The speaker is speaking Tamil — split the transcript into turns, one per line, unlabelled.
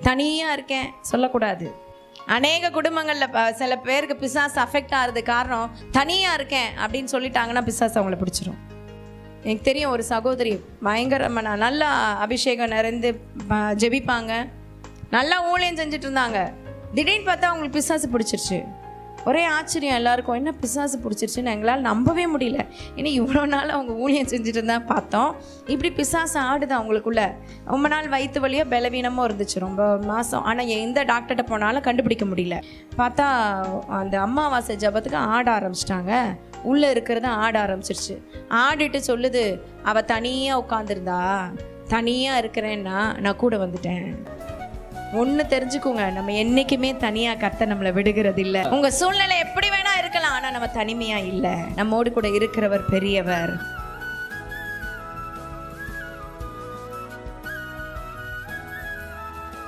தனியாக இருக்கேன் சொல்லக்கூடாது. அநேக குடும்பங்களில் சில பேருக்கு பிசாசு அஃபெக்ட் ஆகிறது காரணம் தனியாக இருக்கேன் அப்படின்னு சொல்லிட்டாங்கன்னா பிசாசு அவங்கள பிடிச்சிரும். எனக்கு தெரியும் ஒரு சகோதரி பயங்கரமாக நல்லா அபிஷேகம் நிறைந்து ஜெபிப்பாங்க, நல்லா ஊழியம் செஞ்சுட்டு இருந்தாங்க. திடீர்னு பார்த்தா அவங்களுக்கு பிசாசு பிடிச்சிருச்சு. ஒரே ஆச்சரியம் எல்லாருக்கும், என்ன பிசாசு பிடிச்சிருச்சுன்னு எங்களால் நம்பவே முடியல. ஏன்னா இவ்வளோ நாள் அவங்க ஊழியம் செஞ்சுட்டு இருந்தால் பார்த்தோம், இப்படி பிசாசு ஆடுது அவங்களுக்குள்ள. ரொம்ப நாள் வயிற்று வலியாக பலவீனமும் இருந்துச்சு, ரொம்ப மாதம். ஆனால் எந்த டாக்டர்கிட்ட போனாலும் கண்டுபிடிக்க முடியல. பார்த்தா அந்த அமாவாசை ஜபத்துக்கு ஆட ஆரம்பிச்சிட்டாங்க. உள்ளே இருக்கிறது ஆட ஆரம்பிச்சிருச்சு. ஆடிட்டு சொல்லுது, அவள் தனியாக உட்காந்துருந்தா, தனியாக இருக்கிறேன்னா நான் கூட வந்துட்டேன். ஒன்று தெரிஞ்சுக்கோங்க, நம்ம என்றைக்குமே தனியாக கர்த்தர் நம்மளை விடுகிறது இல்லை. உங்கள் சூழ்நிலை எப்படி வேணா இருக்கலாம், ஆனால் நம்ம தனிமையாக இல்லை. நம்மோடு கூட இருக்கிறவர் பெரியவர்.